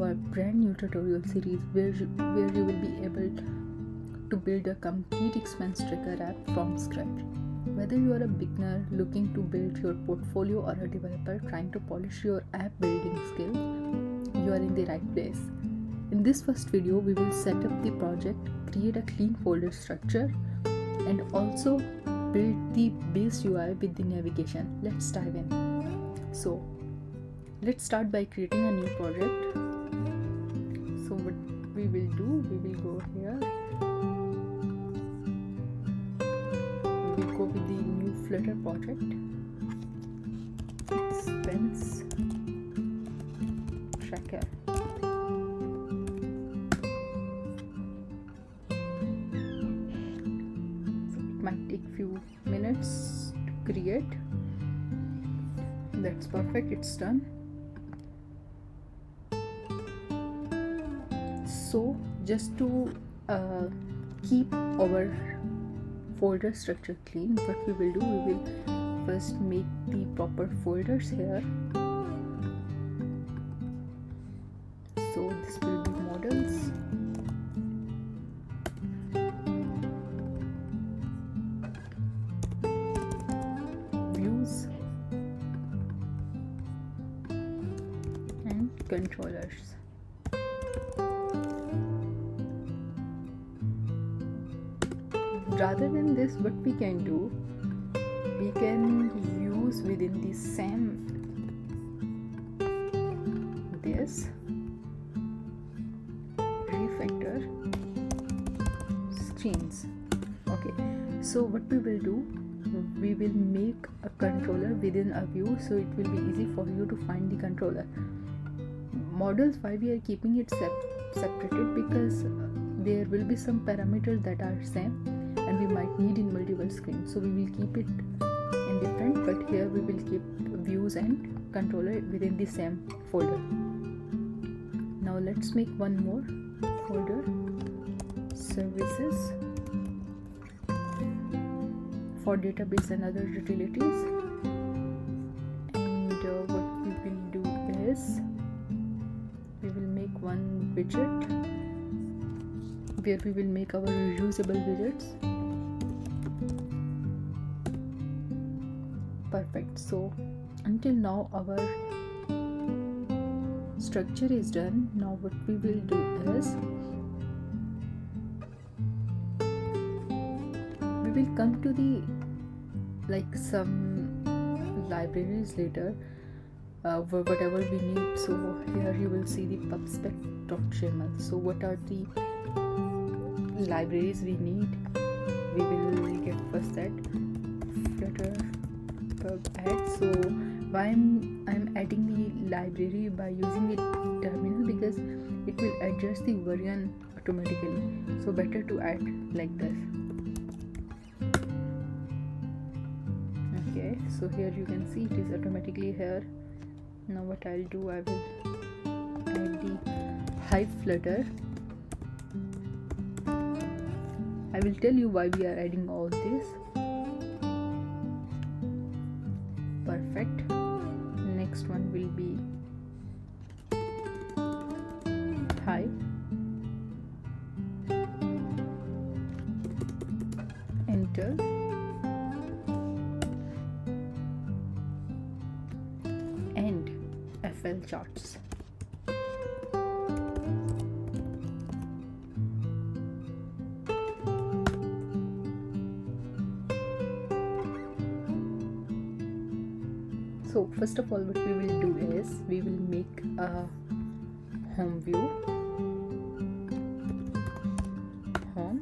our brand new tutorial series where you will be able to build a complete expense tracker app from scratch. Whether you are a beginner looking to build your portfolio or a developer trying to polish your app building skills, you are in the right place. In this first video, we will set up the project, create a clean folder structure, and also build the base UI with the navigation. Let's dive in. So let's start by creating a new project. So what we will do, we will go here, we will go with the new Flutter project, expense tracker. Might take few minutes to create. That's perfect, it's done. So just to keep our folder structure clean, what we will do, we will first make the proper folders here. So this will be models, and controllers. Rather than this, what we can do, we can use within the same this refactor screens. Okay, so what we will do, we will make a controller within a view, so it will be easy for you to find the controller. Models, why we are keeping it separated, because there will be some parameters that are same and we might need in multiple screens, so we will keep it in different, but here we will keep views and controller within the same folder. Now let's make one more folder, services, for database and other utilities. And what we will do is, we will make one widget where we will make our reusable widgets. Perfect. So until now our structure is done. Now what we will do is, we will come to the some libraries later, whatever we need. So here you will see the pubspec.html. So what are the libraries we need? We will get first that Flutter pub add. So why I'm adding the library by using the terminal, because it will adjust the version automatically, so better to add like this. Okay, so here you can see it is automatically here. Now what I'll do, I will add the Hive Flutter. I will tell you why we are adding all this. Perfect. Next one will be Hive, enter, and FL charts. So first of all, what we will do is, we will make a home view, home,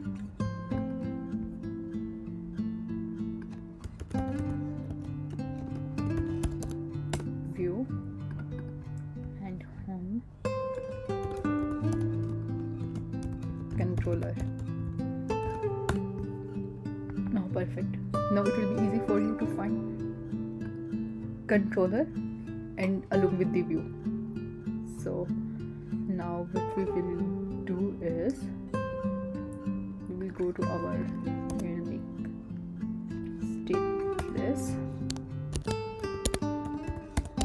view, and home controller. Now perfect. Now it will be easy for you to find controller and along with the view. So now what we will do is, we will go to our, we will make stateless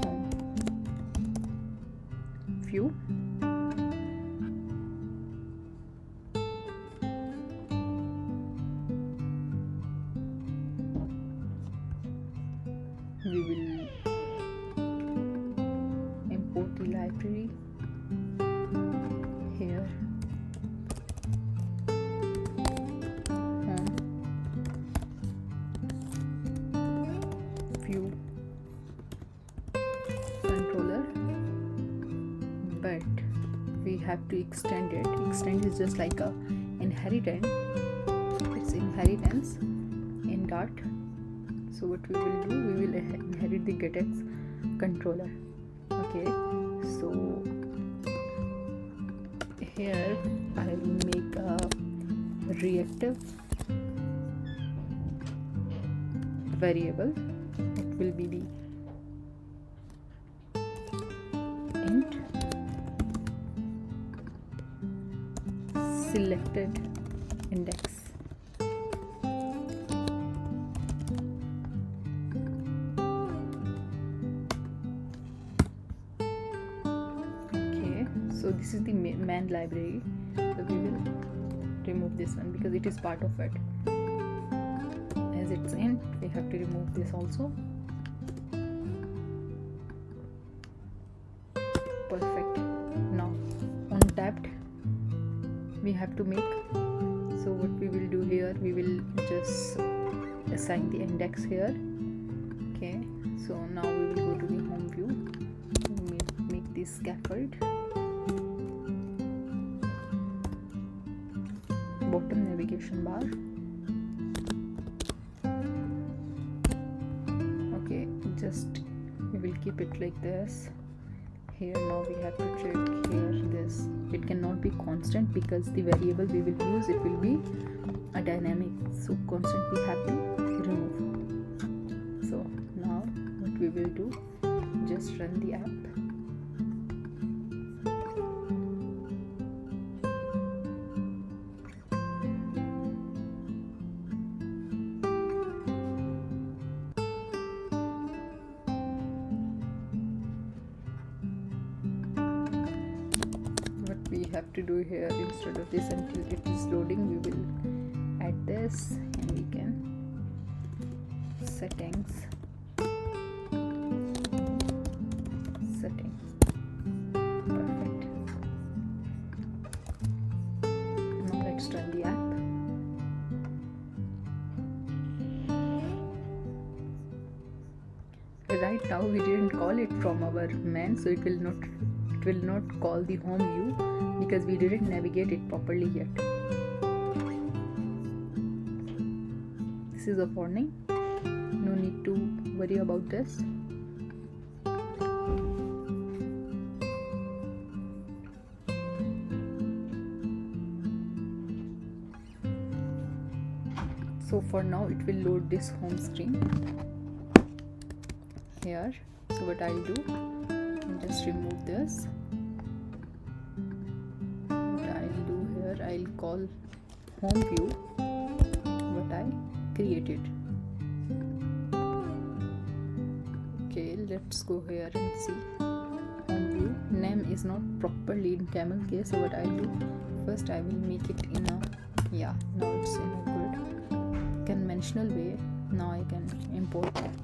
home view, we will import the library here. Home, view, controller, but we have to extend it. Extend is just like a inheritance. It's inheritance in Dart. So what we will do, we will inherit the GetX controller. Okay, so here I will make a reactive variable. It will be the int selected index. Okay, so this is the main library, so we will remove this one because it is part of it. As it's int, we have to remove this also. Perfect. Now on tabbed we have to make, so what we will do here, we will just assign the index here. Okay, so now we will go to the home view, make this scaffold, bottom navigation bar. Okay, just we will keep it like this. Here now we have to check here this, it cannot be constant because the variable we will use, it will be a dynamic, so constant we have to remove. So now what we will do, just run the app. We have to do here, instead of this until it is loading, we will add this and we can settings, perfect. Now let's run the app. Right now we didn't call it from our main, so it will not call the home view because we didn't navigate it properly yet. This is a warning, no need to worry about this. So for now it will load this home screen here. So what I'll do, I'll just remove this. I'll call home view what I created. Okay, let's go here and see home view. Name is not properly in camel case, so what I'll do, first I will make it in a, yeah, now it's in a good conventional way. Now I can import that.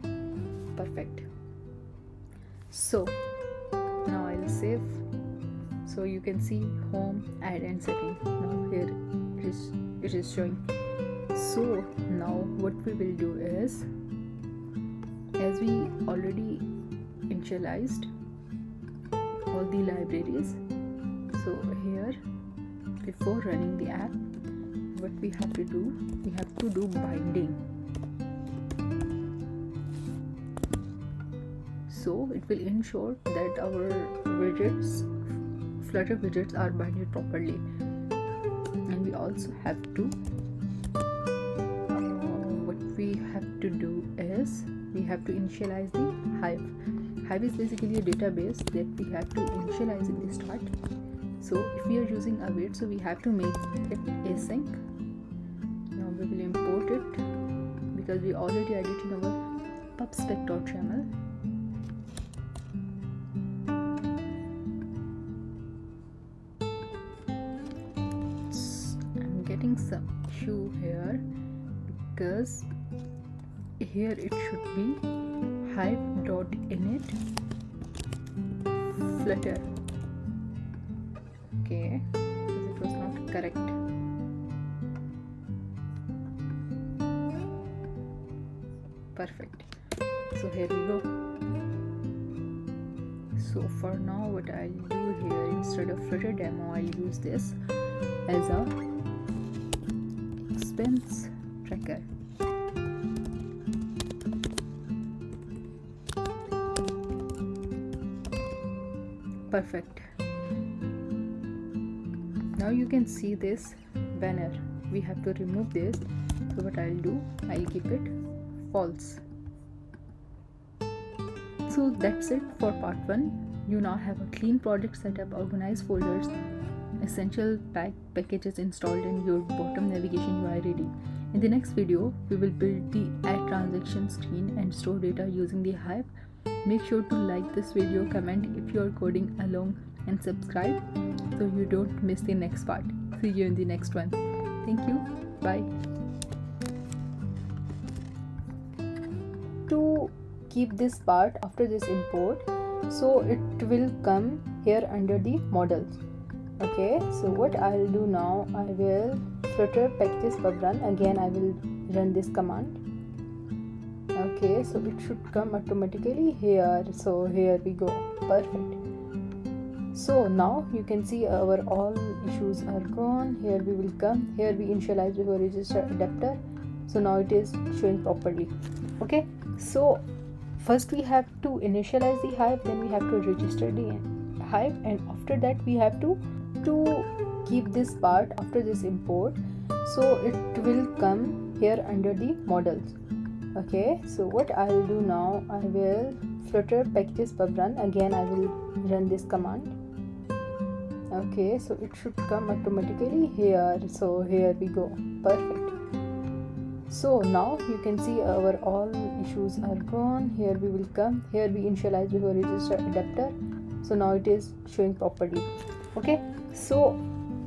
Perfect. So now I'll save. So you can see home, add and setting. Now here it is showing. So now what we will do is, as we already initialized all the libraries, so here before running the app, what we have to do, we have to do binding. So it will ensure that our widgets, Flutter widgets, are binded properly. And we also have to, what we have to do is, we have to initialize the Hive. Hive is basically a database that we have to initialize in the start. So if we are using await, so we have to make it async. Now we will import it because we already added in our pubspec.yml. Some issue here because here it should be hive.init Flutter. Okay, because it was not correct. Perfect. So here we go. So for now, what I'll do here, instead of Flutter demo, I'll use this as a expense tracker. Perfect. Now you can see this banner. We have to remove this. So what I'll do, I'll keep it false. So that's it for part 1. You now have a clean project setup, organized folders, essential packages installed, and your bottom navigation UI ready. In the next video, we will build the add transaction screen and store data using the Hive. Make sure to like this video, comment if you are coding along, and subscribe so you don't miss the next part. See you in the next one. Thank you. Bye. To keep this part after this import, so it will come here under the models. Okay, so what I'll do now, I will Flutter packages pub run. Again, I will run this command. Okay, so it should come automatically here. So here we go. Perfect. So now you can see our all issues are gone. Here we will come. Here we initialize before register adapter. So now it is showing properly. Okay, so first we have to initialize the Hive, then we have to register the Hive, and after that we have to keep this part after this import, so it will come here under the models. Okay, so what I'll do now, I will Flutter packages pub run. Again, I will run this command. Okay, so it should come automatically here. So here we go. Perfect. So now you can see our all issues are gone. Here we will come. Here we initialize before register adapter. So now it is showing properly. Okay, so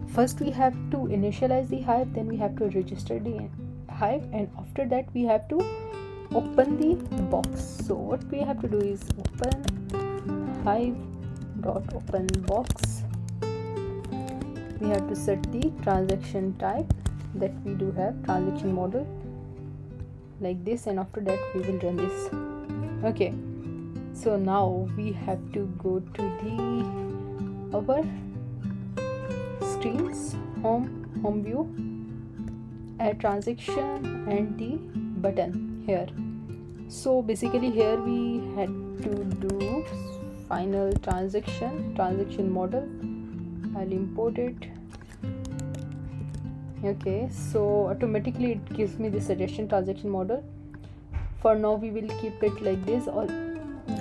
first we have to initialize the Hive, then we have to register the Hive, and after that we have to open the box. So what we have to do is open hive.open box. We have to set the transaction type that we do have, transaction model, like this, and after that we will run this. Okay, so now we have to go to our screens, home view, add transaction, and the button here. So basically here we had to do final transaction model. I'll import it. Okay, so automatically it gives me the suggestion transaction model. For now we will keep it like this, or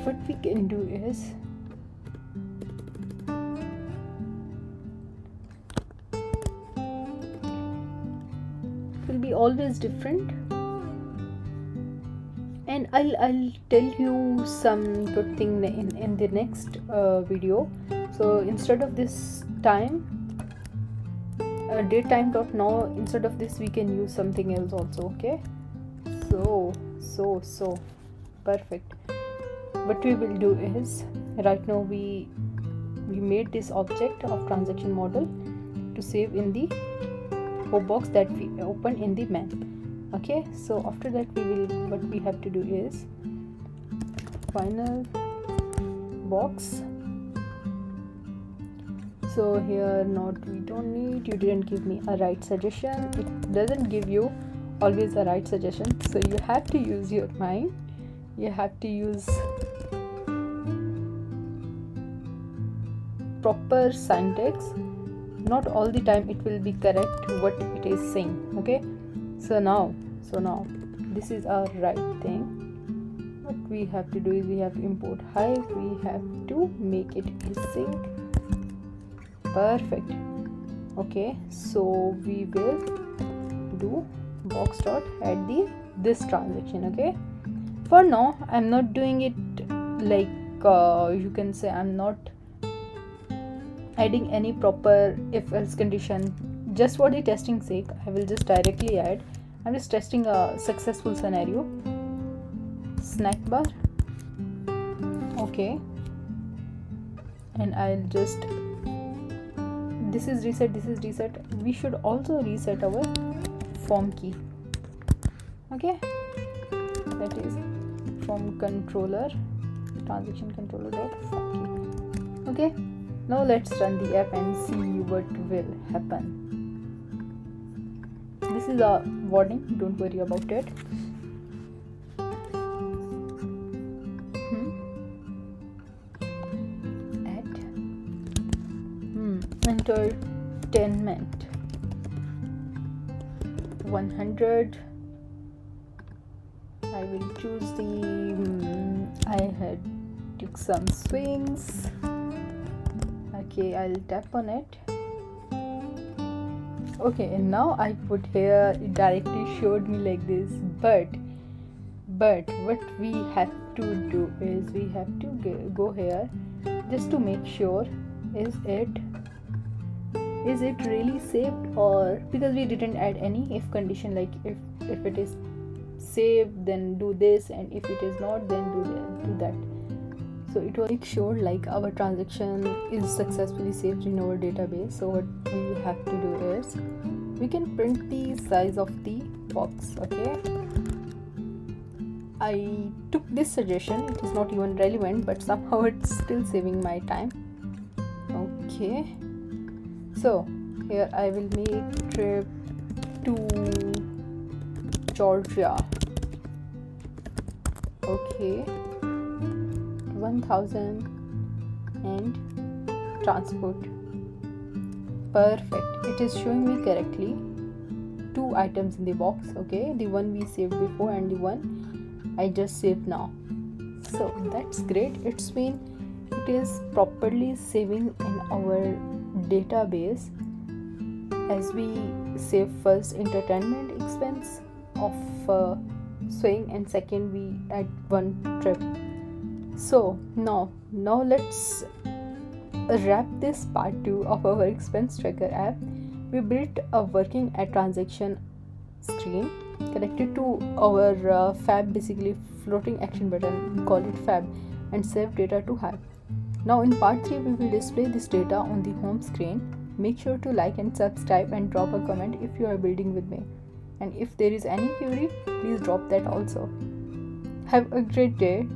what we can do is it will be always different, and I'll tell you some good thing in the next video. So instead of this time datetime.now, instead of this we can use something else also. Okay, so perfect. What we will do is, right now we made this object of transaction model to save in the box that we open in the main. Okay, so after that what we have to do is final box. So here we don't need, you didn't give me a right suggestion. It doesn't give you always a right suggestion, so you have to use your mind. You have to use proper syntax. Not all the time it will be correct what it is saying. Okay, so now this is our right thing. What we have to do is we have to import Hive. We have to make it async. Perfect. Okay, so we will do box dot add this transaction. Okay, for now I'm not doing it like you can say I'm not adding any proper if else condition. Just for the testing sake, I will just directly add. I'm just testing a successful scenario. Snack bar. Okay, and I'll just, this is reset, we should also reset our form key. Okay, that is form controller, transaction controller dot form key. Okay, now let's run the app and see what will happen. This is a warning, don't worry about it. Entertainment 100. I will choose the I had took some swings. Okay, I'll tap on it. Okay, and now I put here, it directly showed me like this, but what we have to do is we have to go here just to make sure is it really saved, or because we didn't add any if condition, like if it is saved then do this, and if it is not then do that. So it will make sure like our transaction is successfully saved in our database. So what we have to do is we can print the size of the box. Okay, I took this suggestion, it is not even relevant, but somehow it's still saving my time. Okay, so here I will make trip to Georgia. Okay, 1000 and transport. Perfect, it is showing me correctly 2 items in the box. Okay, the one we saved before and the one I just saved now. So that's great, it's mean it is properly saving in our database, as we save first entertainment expense of swing, and second we add 1 trip. So now let's wrap this part 2 of our expense tracker app. We built a working ad transaction screen connected to our fab, basically floating action button, we call it fab, and save data to Hive. Now in part 3 we will display this data on the home screen. Make sure to like and subscribe and drop a comment if you are building with me, and if there is any query please drop that also. Have a great day.